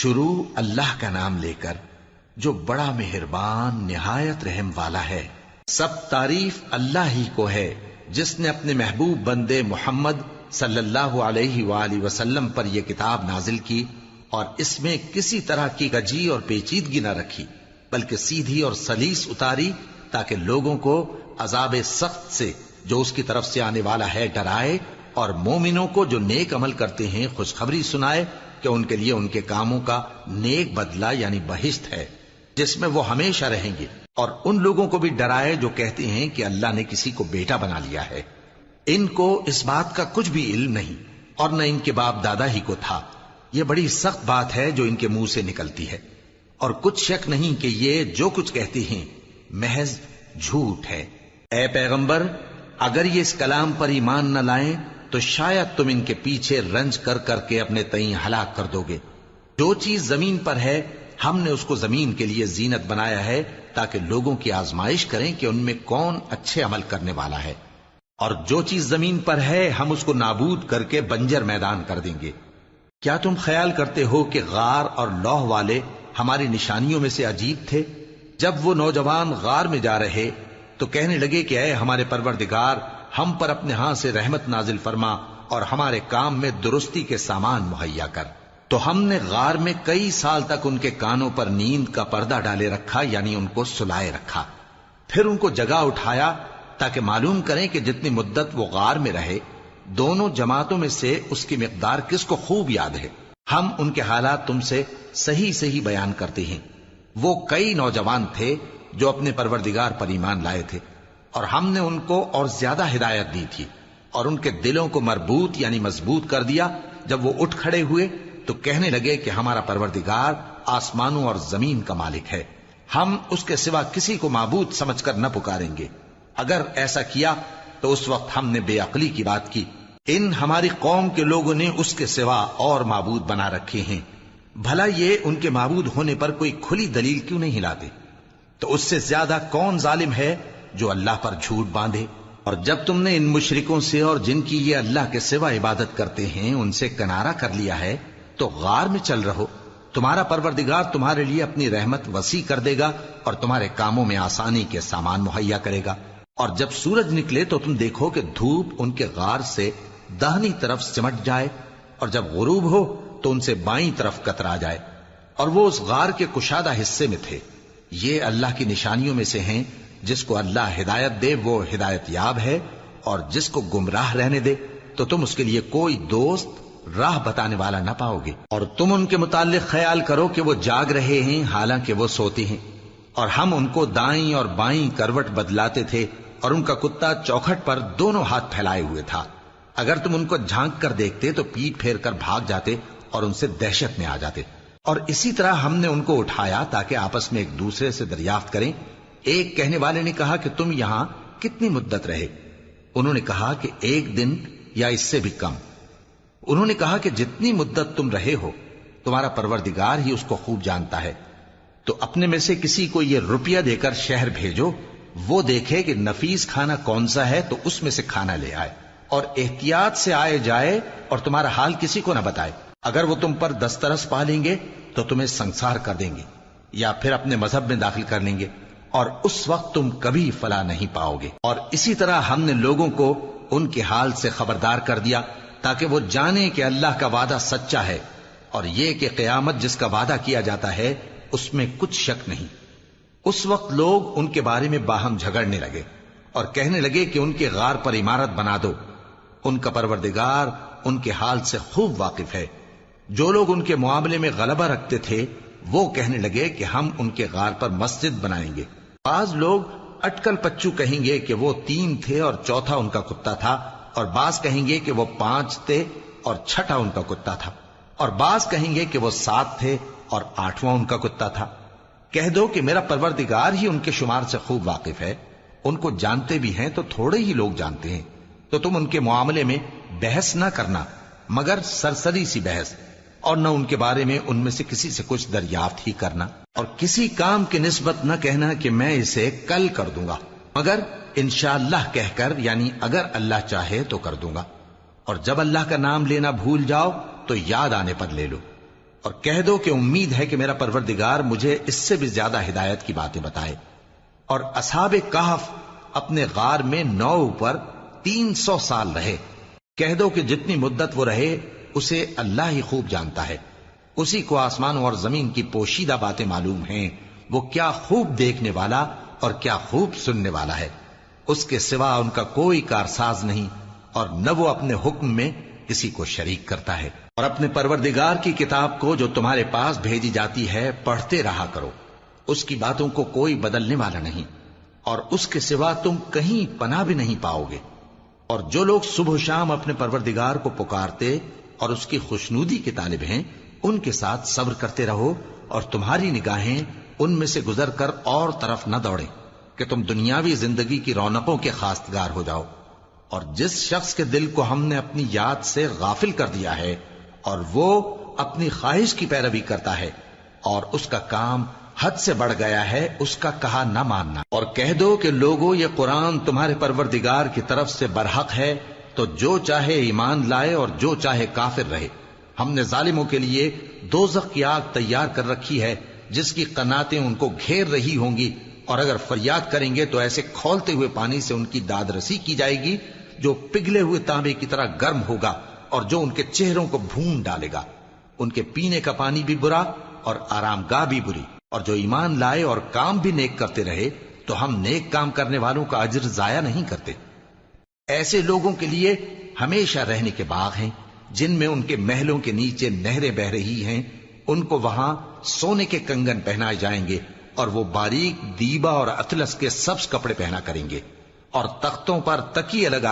شروع اللہ کا نام لے کر جو بڑا مہربان نہایت رحم والا ہے۔ سب تعریف اللہ ہی کو ہے جس نے اپنے محبوب بندے محمد صلی اللہ علیہ وآلہ وسلم پر یہ کتاب نازل کی اور اس میں کسی طرح کی کجی اور پیچیدگی نہ رکھی، بلکہ سیدھی اور سلیس اتاری تاکہ لوگوں کو عذاب سخت سے جو اس کی طرف سے آنے والا ہے ڈرائے، اور مومنوں کو جو نیک عمل کرتے ہیں خوشخبری سنائے کہ ان کے لیے ان کے کاموں کا نیک بدلہ یعنی بہشت ہے جس میں وہ ہمیشہ رہیں گے، اور ان لوگوں کو بھی ڈرائے جو کہتے ہیں کہ اللہ نے کسی کو بیٹا بنا لیا ہے۔ ان کو اس بات کا کچھ بھی علم نہیں اور نہ ان کے باپ دادا ہی کو تھا۔ یہ بڑی سخت بات ہے جو ان کے منہ سے نکلتی ہے، اور کچھ شک نہیں کہ یہ جو کچھ کہتے ہیں محض جھوٹ ہے۔ اے پیغمبر، اگر یہ اس کلام پر ایمان نہ لائیں تو شاید تم ان کے پیچھے رنج کر کر کے اپنے تئیں ہلاک کر دو گے۔ جو چیز زمین پر ہے ہم نے اس کو زمین کے لیے زینت بنایا ہے تاکہ لوگوں کی آزمائش کریں کہ ان میں کون اچھے عمل کرنے والا ہے، اور جو چیز زمین پر ہے ہم اس کو نابود کر کے بنجر میدان کر دیں گے۔ کیا تم خیال کرتے ہو کہ غار اور لوح والے ہماری نشانیوں میں سے عجیب تھے؟ جب وہ نوجوان غار میں جا رہے تو کہنے لگے کہ اے ہمارے پروردگار، ہم پر اپنے ہاں سے رحمت نازل فرما اور ہمارے کام میں درستی کے سامان مہیا کر۔ تو ہم نے غار میں کئی سال تک ان کے کانوں پر نیند کا پردہ ڈالے رکھا، یعنی ان کو سلائے رکھا، پھر ان کو جگا اٹھایا تاکہ معلوم کریں کہ جتنی مدت وہ غار میں رہے دونوں جماعتوں میں سے اس کی مقدار کس کو خوب یاد ہے۔ ہم ان کے حالات تم سے صحیح صحیح بیان کرتے ہیں۔ وہ کئی نوجوان تھے جو اپنے پروردگار پر ایمان لائے تھے، اور ہم نے ان کو اور زیادہ ہدایت دی تھی، اور ان کے دلوں کو مربوط یعنی مضبوط کر دیا۔ جب وہ اٹھ کھڑے ہوئے تو کہنے لگے کہ ہمارا پروردگار آسمانوں اور زمین کا مالک ہے، ہم اس کے سوا کسی کو معبود سمجھ کر نہ پکاریں گے۔ اگر ایسا کیا تو اس وقت ہم نے بے عقلی کی بات کی۔ ان ہماری قوم کے لوگوں نے اس کے سوا اور معبود بنا رکھے ہیں، بھلا یہ ان کے معبود ہونے پر کوئی کھلی دلیل کیوں نہیں لاتے؟ تو اس سے زیادہ کون ظالم ہے جو اللہ پر جھوٹ باندھے؟ اور جب تم نے ان مشرکوں سے اور جن کی یہ اللہ کے سوا عبادت کرتے ہیں ان سے کنارہ کر لیا ہے تو غار میں چل رہو، تمہارا پروردگار تمہارے لیے اپنی رحمت وسیع کر دے گا اور تمہارے کاموں میں آسانی کے سامان مہیا کرے گا۔ اور جب سورج نکلے تو تم دیکھو کہ دھوپ ان کے غار سے داہنی طرف سمٹ جائے، اور جب غروب ہو تو ان سے بائیں طرف کترا جائے، اور وہ اس غار کے کشادہ حصے میں تھے۔ یہ اللہ کی نشانیوں میں سے ہیں، جس کو اللہ ہدایت دے وہ ہدایت یاب ہے، اور جس کو گمراہ رہنے دے تو تم اس کے لیے کوئی دوست راہ بتانے والا نہ پاؤ گے۔ اور تم ان کے متعلق خیال کرو کہ وہ جاگ رہے ہیں حالانکہ وہ سوتے ہیں، اور ہم ان کو دائیں اور بائیں کروٹ بدلاتے تھے، اور ان کا کتا چوکھٹ پر دونوں ہاتھ پھیلائے ہوئے تھا۔ اگر تم ان کو جھانک کر دیکھتے تو پیٹ پھیر کر بھاگ جاتے اور ان سے دہشت میں آ جاتے۔ اور اسی طرح ہم نے ان کو اٹھایا تاکہ آپس میں ایک دوسرے سے دریافت کریں۔ ایک کہنے والے نے کہا کہ تم یہاں کتنی مدت رہے؟ انہوں نے کہا کہ 1 دن یا اس سے بھی کم۔ انہوں نے کہا کہ جتنی مدت تم رہے ہو تمہارا پروردگار ہی اس کو خوب جانتا ہے، تو اپنے میں سے کسی کو یہ روپیہ دے کر شہر بھیجو، وہ دیکھے کہ نفیس کھانا کون سا ہے تو اس میں سے کھانا لے آئے، اور احتیاط سے آئے جائے اور تمہارا حال کسی کو نہ بتائے۔ اگر وہ تم پر دسترس پا لیں گے تو تمہیں سنسار کر دیں گے یا پھر اپنے مذہب میں داخل کر لیں گے، اور اس وقت تم کبھی فلاح نہیں پاؤ گے۔ اور اسی طرح ہم نے لوگوں کو ان کے حال سے خبردار کر دیا تاکہ وہ جانیں کہ اللہ کا وعدہ سچا ہے، اور یہ کہ قیامت جس کا وعدہ کیا جاتا ہے اس میں کچھ شک نہیں۔ اس وقت لوگ ان کے بارے میں باہم جھگڑنے لگے اور کہنے لگے کہ ان کے غار پر عمارت بنا دو۔ ان کا پروردگار ان کے حال سے خوب واقف ہے۔ جو لوگ ان کے معاملے میں غلبہ رکھتے تھے وہ کہنے لگے کہ ہم ان کے غار پر مسجد بنائیں گے۔ بعض لوگ اٹکل پچو کہیں گے کہ وہ 3 تھے اور چوتھا ان کا کتا تھا، اور بعض کہیں گے کہ وہ 5 تھے اور چھٹا ان کا کتا تھا، اور بعض کہیں گے کہ وہ 7 تھے اور 8واں ان کا کتا تھا۔ کہہ دو کہ میرا پروردگار ہی ان کے شمار سے خوب واقف ہے، ان کو جانتے بھی ہیں تو تھوڑے ہی لوگ جانتے ہیں۔ تو تم ان کے معاملے میں بحث نہ کرنا مگر سرسری سی بحث، اور نہ ان کے بارے میں ان میں سے کسی سے کچھ دریافت ہی کرنا، اور کسی کام کی نسبت نہ کہنا کہ میں اسے کل کر دوں گا، مگر انشاءاللہ کہہ کر، یعنی اگر اللہ چاہے تو کر دوں گا۔ اور جب اللہ کا نام لینا بھول جاؤ تو یاد آنے پر لے لو۔ اور کہہ دو کہ امید ہے کہ میرا پروردگار مجھے اس سے بھی زیادہ ہدایت کی باتیں بتائے۔ اور اصحاب کہف اپنے غار میں 9 پر 300 سال رہے۔ کہہ دو کہ جتنی مدت وہ رہے اسے اللہ ہی خوب جانتا ہے، اسی کو آسمانوں اور زمین کی پوشیدہ باتیں معلوم ہیں، وہ کیا خوب دیکھنے والا اور کیا خوب سننے والا ہے۔ اس کے سوا ان کا کوئی کارساز نہیں، اور نہ وہ اپنے حکم میں کسی کو شریک کرتا ہے۔ اور اپنے پروردگار کی کتاب کو جو تمہارے پاس بھیجی جاتی ہے پڑھتے رہا کرو، اس کی باتوں کو کوئی بدلنے والا نہیں، اور اس کے سوا تم کہیں پناہ بھی نہیں پاؤ گے۔ اور جو لوگ صبح و شام اپنے پروردگار کو پکارتے اور اس کی خوشنودی کے طالب ہیں، ان کے ساتھ صبر کرتے رہو، اور تمہاری نگاہیں ان میں سے گزر کر اور طرف نہ دوڑیں کہ تم دنیاوی زندگی کی رونقوں کے خواستگار ہو جاؤ۔ اور جس شخص کے دل کو ہم نے اپنی یاد سے غافل کر دیا ہے اور وہ اپنی خواہش کی پیروی کرتا ہے اور اس کا کام حد سے بڑھ گیا ہے، اس کا کہا نہ ماننا۔ اور کہہ دو کہ لوگو یہ قرآن تمہارے پروردگار کی طرف سے برحق ہے، تو جو چاہے ایمان لائے اور جو چاہے کافر رہے۔ ہم نے ظالموں کے لیے دوزخ کی آگ تیار کر رکھی ہے جس کی قناتیں ان کو گھیر رہی ہوں گی، اور اگر فریاد کریں گے تو ایسے کھولتے ہوئے پانی سے ان کی داد رسی کی جائے گی جو پگھلے ہوئے تانبے کی طرح گرم ہوگا اور جو ان کے چہروں کو بھون ڈالے گا۔ ان کے پینے کا پانی بھی برا اور آرام گاہ بھی بری۔ اور جو ایمان لائے اور کام بھی نیک کرتے رہے تو ہم نیک کام کرنے والوں کا اجر ضائع نہیں کرتے۔ ایسے لوگوں کے لیے ہمیشہ رہنے کے باغ ہیں جن میں ان کے محلوں کے نیچے نہریں بہ رہی ہیں، ان کو وہاں سونے کے کنگن پہنائے جائیں گے، اور وہ باریک دیبا اور اطلس کے سبز کپڑے پہنا کریں گے، اور تختوں پر تکیے لگا